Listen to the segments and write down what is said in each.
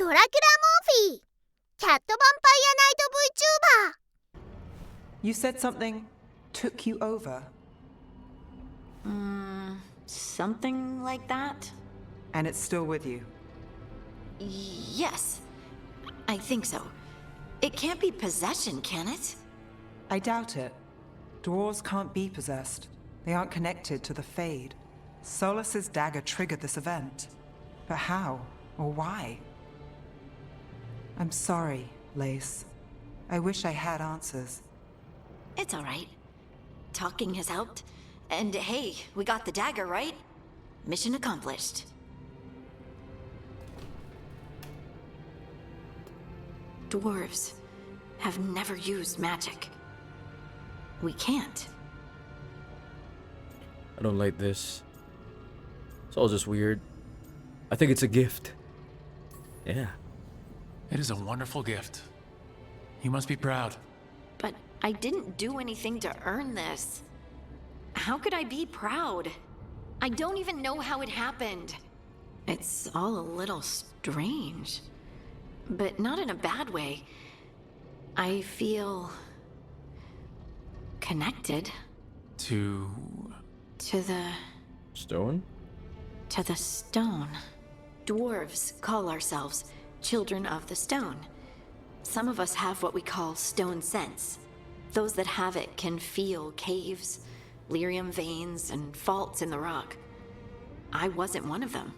ドラキュラ・モーフィー、キャットヴァンパイアナイト VTuber。 You said something took you over. Something like that? And it's still with you. Yes. I think so. It can't be possession, can it? I doubt it. Dwarves can't be possessed. They aren't connected to the Fade. Solas's dagger triggered this event. But how? Or why? I'm sorry, Lace. I wish I had answers. It's all right. Talking has helped. And hey, we got the dagger, right? Mission accomplished. Dwarves have never used magic. We can't. I don't like this. It's all just weird. I think it's a gift. Yeah. It is a wonderful gift. You must be proud. But I didn't do anything to earn this. How could I be proud? I don't even know how it happened. It's all a little strange. But not in a bad way. I feel connected. To the Stone? To the stone. Dwarves call ourselves children of the stone. Some of us have what we call stone sense. Those that have it can feel caves, lyrium veins, and faults in the rock. I wasn't one of them.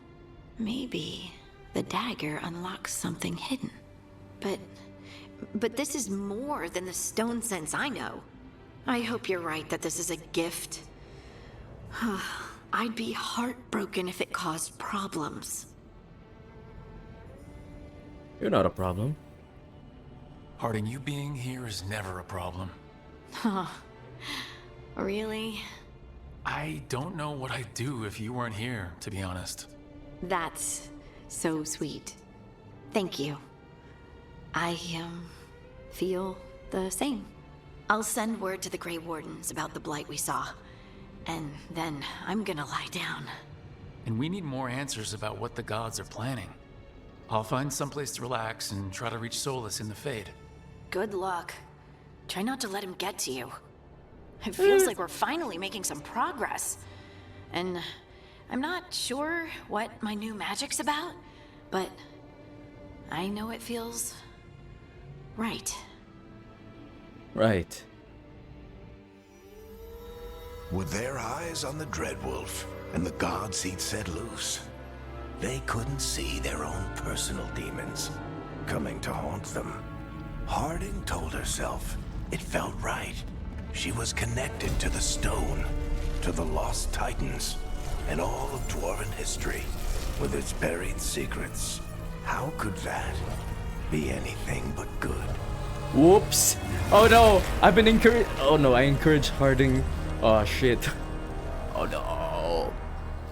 Maybe the dagger unlocks something hidden. But this is more than the stone sense I know. I hope you're right that this is a gift. I'd be heartbroken if it caused problems. You're not a problem. Harding, you being here is never a problem. Huh. Really? I don't know what I'd do if you weren't here, to be honest. That's so sweet. Thank you. I, feel the same. I'll send word to the Grey Wardens about the blight we saw. And then I'm gonna lie down. And we need more answers about what the gods are planning. I'll find someplace to relax and try to reach Solas in the Fade. Good luck. Try not to let him get to you. It feels like we're finally making some progress. And I'm not sure what my new magic's about, but I know it feels right. Right. With their eyes on the Dreadwolf and the gods he'd set loose, they couldn't see their own personal demons coming to haunt them. Harding told herself it felt right. She was connected to the stone, to the lost titans, and all of dwarven history, with its buried secrets. How could that be anything but good? Whoops. Oh no. I've been encouraged. Oh no, I encourage Harding. Oh shit. Oh no.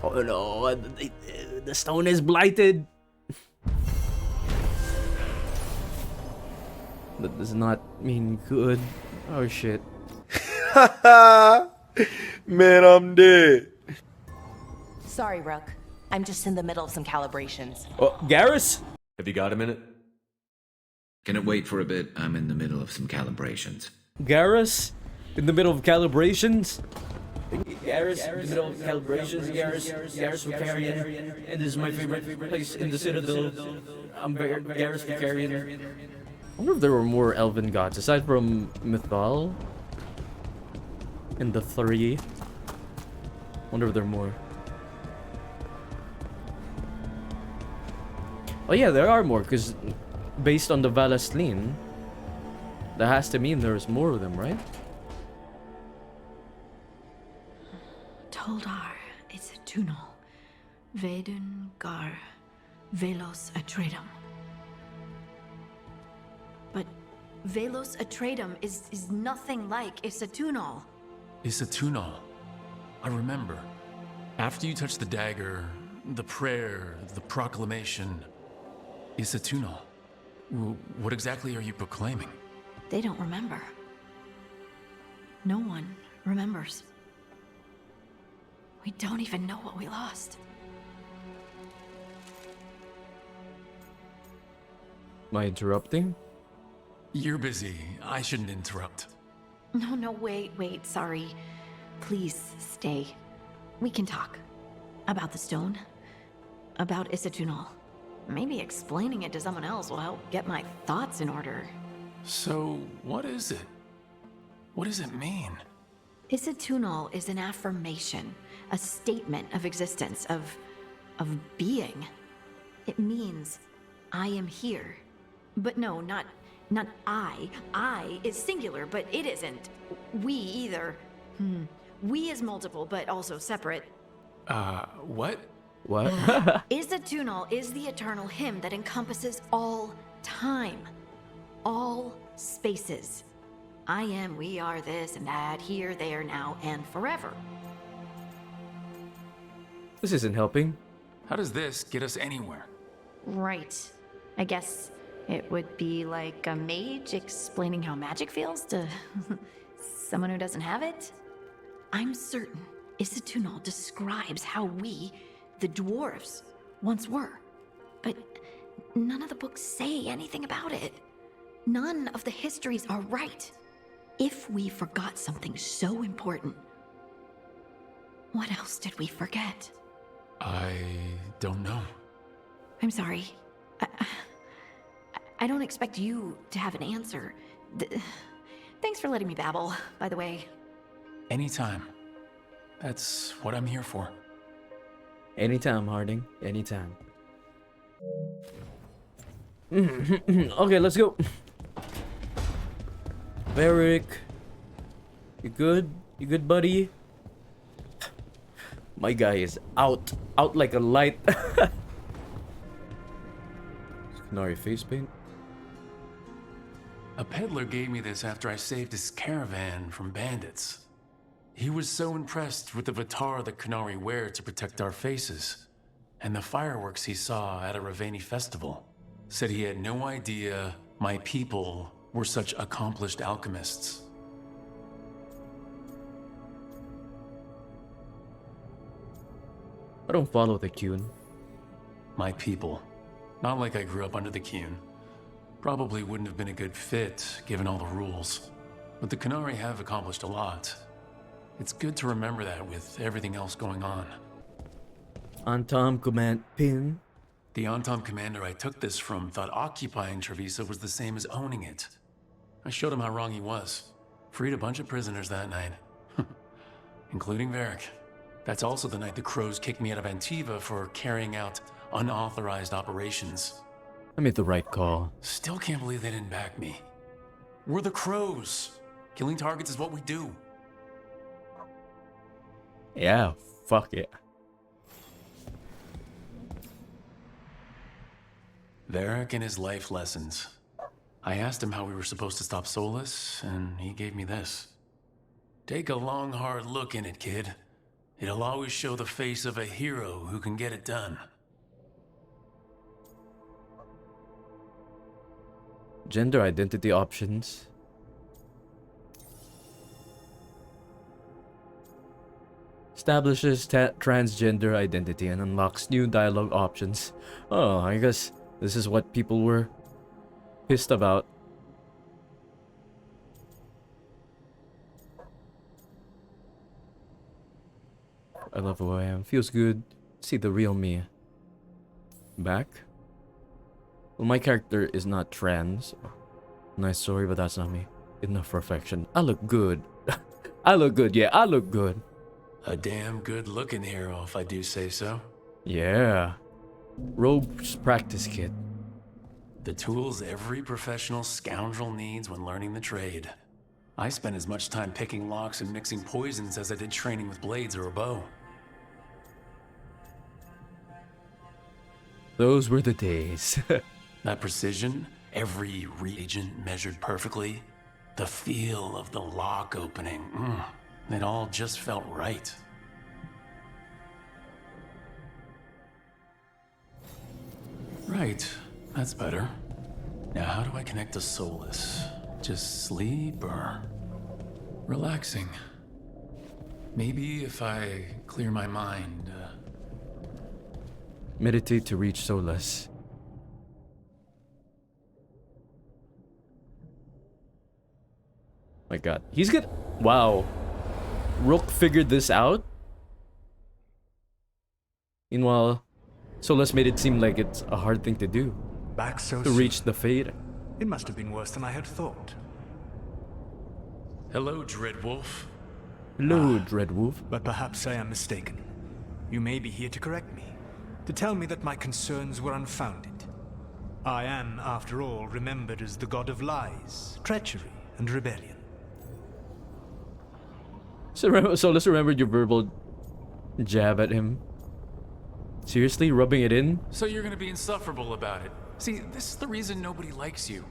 Oh no. The stone is blighted. That does not mean good. Oh shit. Man, I'm dead. Sorry, Rook. I'm just in the middle of some calibrations. Oh, Garrus? Have you got a minute? Can it wait for a bit? I'm in the middle of some calibrations. Garrus? In the middle of calibrations? Garrus, in the middle of calibrations. Garrus Vicarian. And this is my favorite place in the Citadel. I'm Garrus Vicarian. I wonder if there were more elven gods aside from Mythal and the three. Wonder if there are more. Oh yeah, there are more, because based on the Valasleen, that has to mean there's more of them, right? Toldar is a tunnel. Veilguard, Velos Atreidim. But Velos Atreidim is nothing like Isatunal. Isatunal. I remember. After you touched the dagger, the prayer, the proclamation, Isatunal. What exactly are you proclaiming? They don't remember. No one remembers. We don't even know what we lost. Am I interrupting? You're busy. I shouldn't interrupt. No, wait, sorry. Please stay. We can talk. About the stone. About Isatunal. Maybe explaining it to someone else will help get my thoughts in order. So, what is it? What does it mean? Isatunal is an affirmation, a statement of existence, of being. It means I am here. But no, not I. I is singular, but it isn't. We either. We is multiple, but also separate. What? What? Isatunal is the eternal hymn that encompasses all time. All spaces. I am, we are, this and that, here, there, now, and forever. This isn't helping. How does this get us anywhere? Right. I guess it would be like a mage explaining how magic feels to someone who doesn't have it. I'm certain Isatunal describes how we, the dwarves, once were. But none of the books say anything about it. None of the histories are right. If we forgot something so important, what else did we forget? I don't know. I'm sorry. I don't expect you to have an answer. Thanks for letting me babble, by the way. Anytime. That's what I'm here for. Anytime, Harding. Anytime. Okay, let's go. Varric. You good? You good, buddy? My guy is out. Out like a light. Canary face paint. A peddler gave me this after I saved his caravan from bandits. He was so impressed with the Vitar that Canary wear to protect our faces, and the fireworks he saw at a Ravani festival. Said he had no idea my people were such accomplished alchemists. I don't follow the Qun. My people. Not like I grew up under the Qun. Probably wouldn't have been a good fit, given all the rules. But the Canary have accomplished a lot. It's good to remember that with everything else going on. Antom command pin. The Antom commander I took this from thought occupying Trevisa was the same as owning it. I showed him how wrong he was. Freed a bunch of prisoners that night. Including Varric. That's also the night the Crows kicked me out of Antiva for carrying out unauthorized operations. I made the right call. Still can't believe they didn't back me. We're the Crows. Killing targets is what we do. Yeah, fuck it. Varric and his life lessons. I asked him how we were supposed to stop Solas, and he gave me this. Take a long, hard look in it, kid. It'll always show the face of a hero who can get it done. Gender identity options. Establishes transgender identity and unlocks new dialogue options. Oh, I guess this is what people were pissed about. I love who I am. Feels good. See the real me. Back? Well, my character is not trans. Nice story, but that's not me. Enough perfection. I look good. I look good, yeah, I look good. A damn good-looking hero, if I do say so. Yeah. Rogue's practice kit. The tools every professional scoundrel needs when learning the trade. I spent as much time picking locks and mixing poisons as I did training with blades or a bow. Those were the days. That precision, every reagent measured perfectly, the feel of the lock opening, it all just felt right. Right, that's better. Now how do I connect to Solas? Just sleep or relaxing? Maybe if I clear my mind. Meditate to reach Solas. My god. He's good. Wow. Rook figured this out. Meanwhile, Solas made it seem like it's a hard thing to do. Back so To soon. reach the fade. It must have been worse than I had thought. Hello, Dreadwolf. Hello, Dreadwolf. But perhaps I am mistaken. You may be here to correct me, to tell me that my concerns were unfounded. I am, after all, remembered as the god of lies, treachery, and rebellion. So Solas remembered your verbal jab at him. Seriously, rubbing it in? So you're gonna be insufferable about it. See, this is the reason nobody likes you.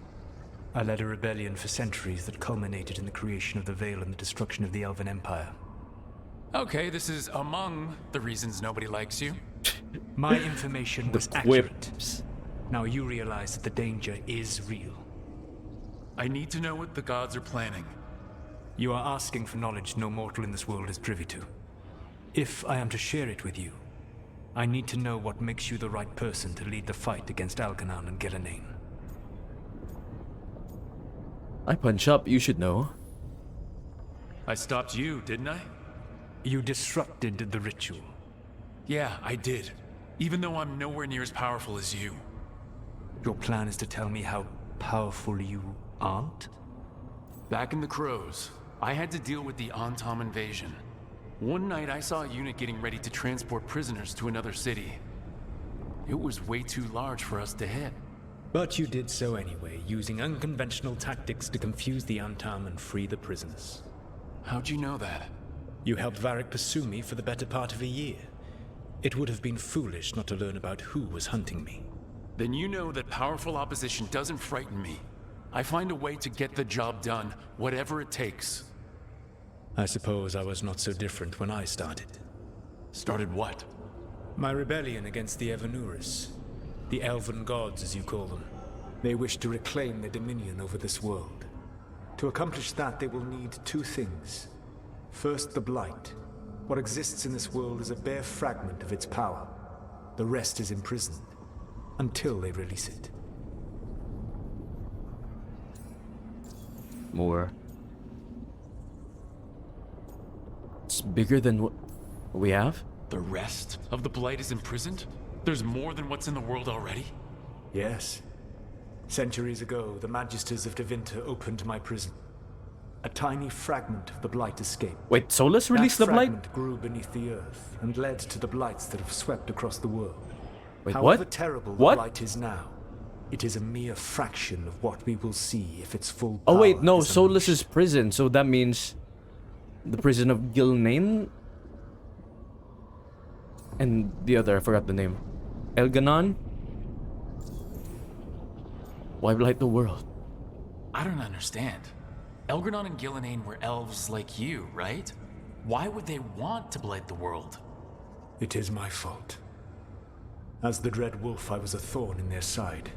I led a rebellion for centuries that culminated in the creation of the Veil and the destruction of the Elven Empire. Okay, this is among the reasons nobody likes you. My information was The accurate. quips. Now you realize that the danger is real. I need to know what the gods are planning. You are asking for knowledge no mortal in this world is privy to. If I am to share it with you, I need to know what makes you the right person to lead the fight against Algernon and Gillenane. I punch up, you should know. I stopped you, didn't I? You disrupted the ritual. Yeah, I did. Even though I'm nowhere near as powerful as you. Your plan is to tell me how powerful you aren't? Back in the Crows, I had to deal with the Antom invasion. One night I saw a unit getting ready to transport prisoners to another city. It was way too large for us to hit. But you did so anyway, using unconventional tactics to confuse the Antam and free the prisoners. How'd you know that? You helped Varric pursue me for the better part of a year. It would have been foolish not to learn about who was hunting me. Then you know that powerful opposition doesn't frighten me. I find a way to get the job done, whatever it takes. I suppose I was not so different when I started. Started what? My rebellion against the Evanuris. The Elven gods, as you call them. They wish to reclaim their dominion over this world. To accomplish that, they will need two things. First, the Blight. What exists in this world is a bare fragment of its power. The rest is imprisoned, until they release it. More. It's bigger than what we have? The rest of the Blight is imprisoned? There's more than what's in the world already? Yes. Centuries ago, the Magisters of Tevinter opened my prison. A tiny fragment of the Blight escaped. Wait, Solas released the That Blight? fragment grew beneath the earth and led to the Blights that have swept across the world. Wait, However what? terrible the What? Blight is now, it is a mere fraction of what we will see if its full Oh power wait, no, is Solas unleashed. is prison, so that means the prison of Gillenane? And the other, I forgot the name. Elganon? Why blight the world? I don't understand. Elgernon and Gillenane were elves like you, right? Why would they want to blight the world? It is my fault. As the Dread Wolf, I was a thorn in their side.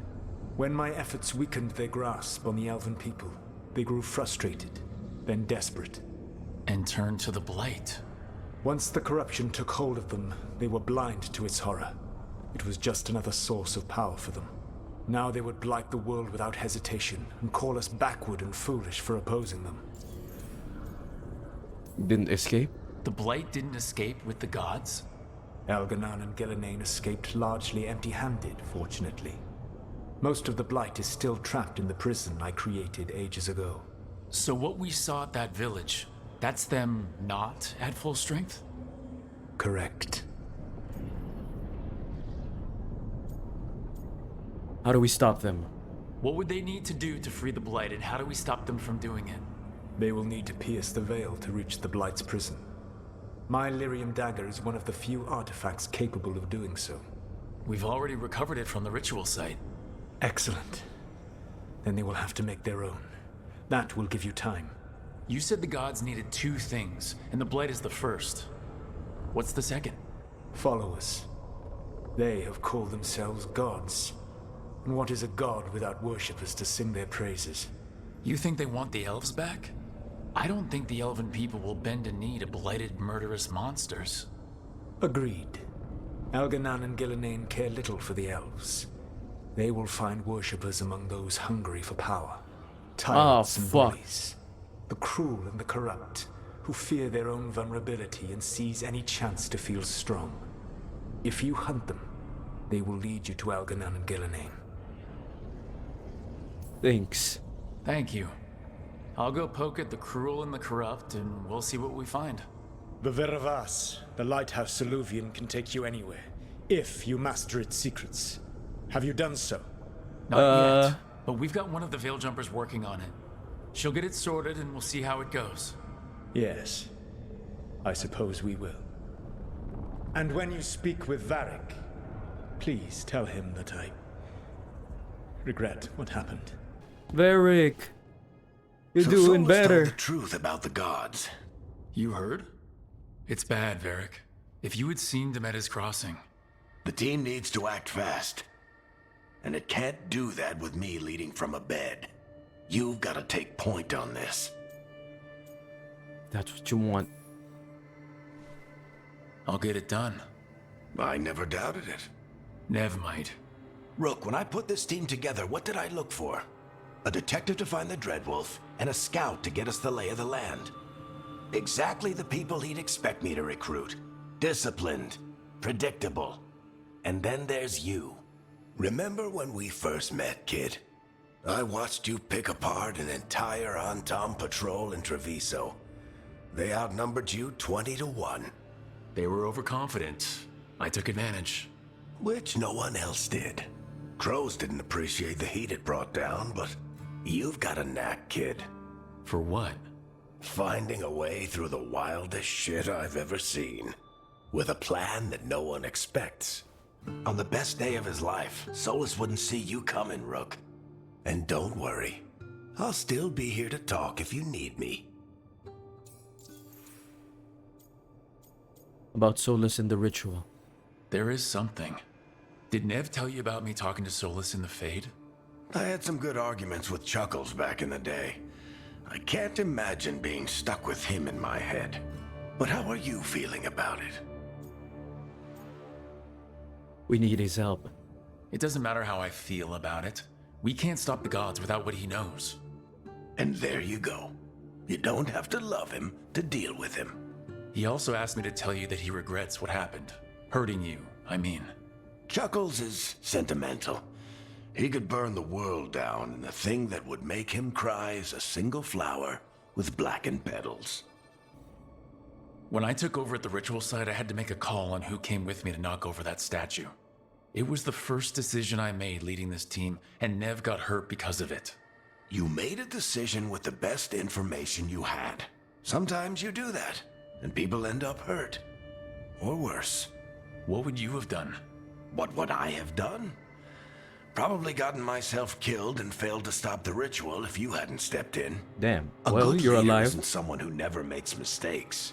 When my efforts weakened their grasp on the Elven people, they grew frustrated, then desperate. And turned to the Blight. Once the corruption took hold of them, they were blind to its horror. It was just another source of power for them. Now they would blight the world without hesitation and call us backward and foolish for opposing them. Didn't escape? The Blight didn't escape with the gods? Elgernon and Gillenane escaped largely empty-handed, fortunately. Most of the Blight is still trapped in the prison I created ages ago. So what we saw at that village, that's them not at full strength? Correct. How do we stop them? What would they need to do to free the Blight, and how do we stop them from doing it? They will need to pierce the veil to reach the Blight's prison. My Lyrium dagger is one of the few artifacts capable of doing so. We've already recovered it from the ritual site. Excellent. Then they will have to make their own. That will give you time. You said the gods needed two things, and the Blight is the first. What's the second? Followers. They have called themselves gods. And what is a god without worshippers to sing their praises? You think they want the elves back? I don't think the elven people will bend a knee to blighted, murderous monsters. Agreed. Elgernon and Gillenane care little for the elves. They will find worshippers among those hungry for power. Tyrants and fuck. bullies. the cruel and the corrupt, who fear their own vulnerability and seize any chance to feel strong. If you hunt them, they will lead you to Algernon and Gillenane. Thanks. Thank you. I'll go poke at the cruel and the corrupt, and we'll see what we find. The Veravas, the Lighthouse Soluvian, can take you anywhere, if you master its secrets. Have you done so? Not yet, but we've got one of the Veil Jumpers working on it. She'll get it sorted, and we'll see how it goes. Yes, I suppose we will. And when you speak with Varric, please tell him that I regret what happened. Varric, you're So doing Solas better. told the truth about the gods. You heard? It's bad, Varric. If you had seen Demeda's crossing. The team needs to act fast. And it can't do that with me leading from a bed. You've got to take point on this. That's what you want. I'll get it done. I never doubted it. Nev might. Rook, when I put this team together, what did I look for? A detective to find the Dreadwolf, and a scout to get us the lay of the land. Exactly the people he'd expect me to recruit. Disciplined, predictable. And then there's you. Remember when we first met, kid? I watched you pick apart an entire Antom patrol in Treviso. They outnumbered you 20 to 1. They were overconfident. I took advantage. Which no one else did. Crows didn't appreciate the heat it brought down, but you've got a knack, kid. For what? Finding a way through the wildest shit I've ever seen. With a plan that no one expects. On the best day of his life, Solas wouldn't see you coming, Rook. And don't worry. I'll still be here to talk if you need me. About Solas and the ritual. There is something. Did Nev tell you about me talking to Solas in the Fade? I had some good arguments with Chuckles back in the day. I can't imagine being stuck with him in my head. But how are you feeling about it? We need his help. It doesn't matter how I feel about it. We can't stop the gods without what he knows. And there you go. You don't have to love him to deal with him. He also asked me to tell you that he regrets what happened. Hurting you, I mean. Chuckles is sentimental. He could burn the world down, and the thing that would make him cry is a single flower with blackened petals. When I took over at the ritual site, I had to make a call on who came with me to knock over that statue. It was the first decision I made leading this team, and Nev got hurt because of it. You made a decision with the best information you had. Sometimes you do that, and people end up hurt. Or worse. What would you have done? What would I have done? Probably gotten myself killed and failed to stop the ritual if you hadn't stepped in. Damn. A Well, good you're leader alive. isn't someone who never makes mistakes.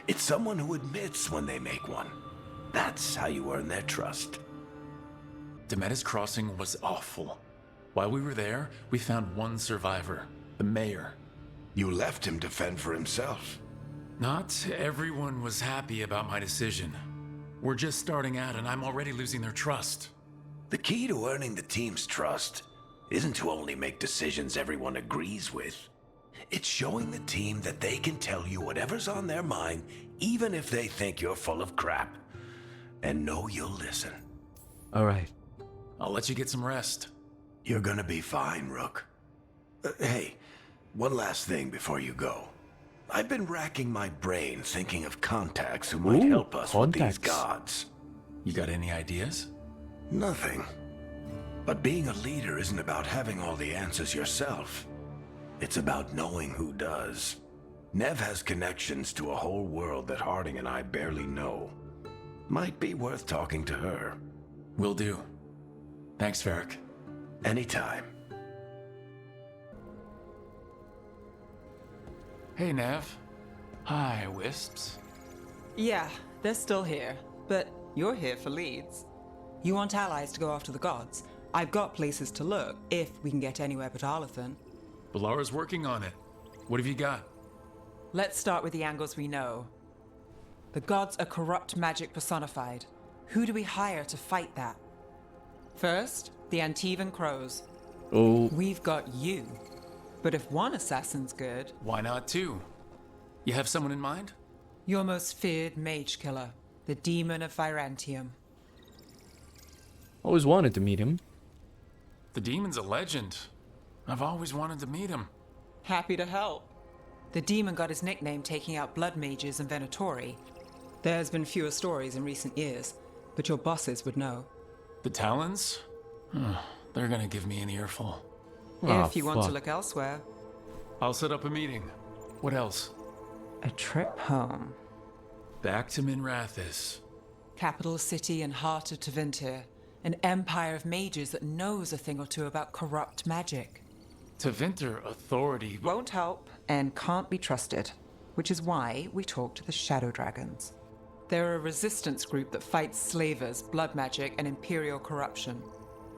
It's someone who admits when they make one. That's how you earn their trust. Demeda's crossing was awful. While we were there, we found one survivor, the mayor. You left him to fend for himself. Not everyone was happy about my decision. We're just starting out and I'm already losing their trust. The key to earning the team's trust isn't to only make decisions everyone agrees with. It's showing the team that they can tell you whatever's on their mind, even if they think you're full of crap. And know you'll listen. Alright. I'll let you get some rest. You're gonna be fine, Rook. Hey, one last thing before you go. I've been racking my brain thinking of contacts who might help us with these gods. You got any ideas? Nothing. But being a leader isn't about having all the answers yourself. It's about knowing who does. Nev has connections to a whole world that Harding and I barely know. Might be worth talking to her. Will do. Thanks, Varric. Anytime. Hey, Nev. Hi, Wisps. Yeah, they're still here, but you're here for leads. You want allies to go after the gods? I've got places to look, if we can get anywhere but Arlathan. Balara's working on it. What have you got? Let's start with the angles we know. The gods are corrupt magic personified. Who do we hire to fight that? First, the Antivan Crows. Oh. We've got you. But if one assassin's good, Why not two? You have someone in mind? your most feared mage killer, the demon of Virantium. Always wanted to meet him. The demon's a legend. I've always wanted to meet him. Happy to help. The demon got his nickname taking out blood mages and Venatori. There's been fewer stories in recent years, but your bosses would know. The Talons? They're gonna give me an earful. If you want to fuck. look elsewhere, I'll set up a meeting. What else? a trip home. Back to Minrathis. Capital city and heart of Tevinter, an empire of mages that knows a thing or two about corrupt magic. Tevinter authority. Won't help and can't be trusted, which is why we talk to the Shadow Dragons. They're a resistance group that fights slavers, blood magic, and imperial corruption.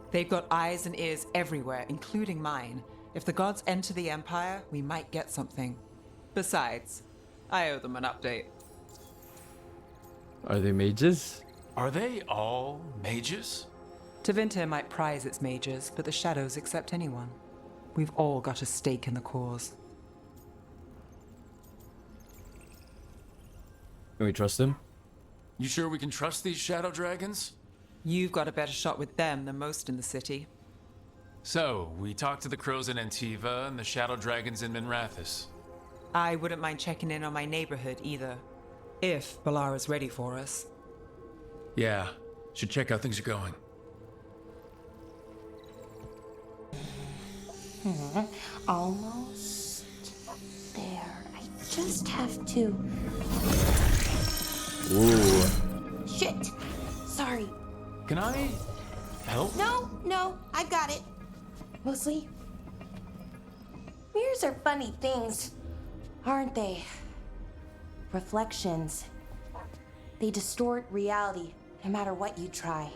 They've got eyes and ears everywhere, including mine. If the gods enter the empire, we might get something. Besides, I owe them an update. Are they mages? Are they all mages? Tevinter might prize its mages, but the Shadows accept anyone. We've all got a stake in the cause. Can we trust them? You sure we can trust these shadow dragons? You've got a better shot with them than most in the city. So, we talked to the crows in Antiva and the shadow dragons in Minrathis. I wouldn't mind checking in on my neighborhood either, if Balara's ready for us. Yeah, should check how things are going. Almost there. I just have to. Ooh. Shit! Sorry. Can I help? No, I've got it. Mostly, mirrors are funny things, aren't they? Reflections. They distort reality, no matter what you try.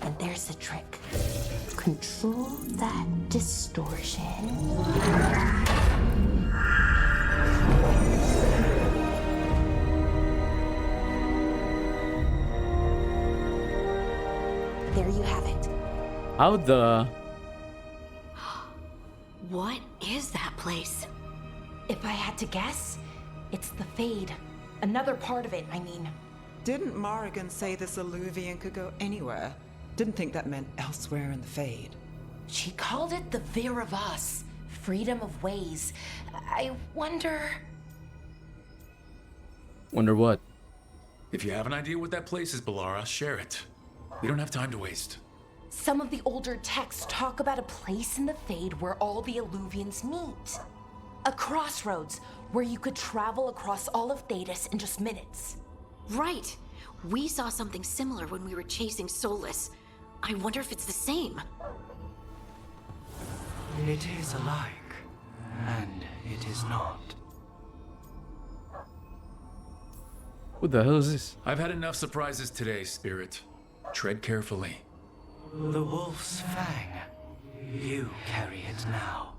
And there's the trick. Control that distortion. There you have it. How the... What is that place? If I had to guess, it's the Fade. Another part of it, I mean. Didn't Morrigan say this Alluvian could go anywhere? Didn't think that meant elsewhere in the Fade. She called it the Veer of Us. Freedom of ways. I wonder... Wonder what? If you have an idea what that place is, Balara, share it. We don't have time to waste. Some of the older texts talk about a place in the Fade where all the Alluvians meet. A crossroads where you could travel across all of Thedas in just minutes. Right. We saw something similar when we were chasing Solas. I wonder if it's the same. It is alike, and it is not. What the hell is this? I've had enough surprises today, Spirit. Tread carefully. The wolf's fang. You carry it now.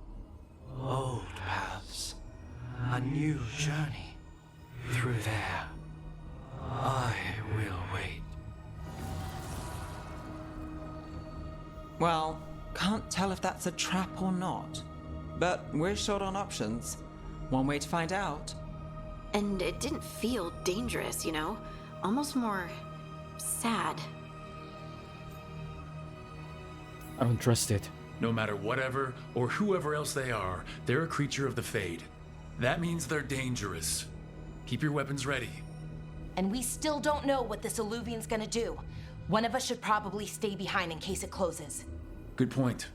Old paths. A new journey. Through there. I will wait. Well, can't tell if that's a trap or not. But we're short on options. One way to find out. And it didn't feel dangerous, you know? Almost more sad. I don't trust it. No matter whatever or whoever else they are, they're a creature of the Fade. That means they're dangerous. Keep your weapons ready. And we still don't know what this Alluvian's gonna do. One of us should probably stay behind in case it closes. Good point.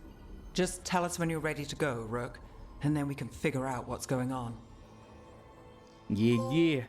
Just tell us when you're ready to go, Rook, and then we can figure out what's going on. Yeah.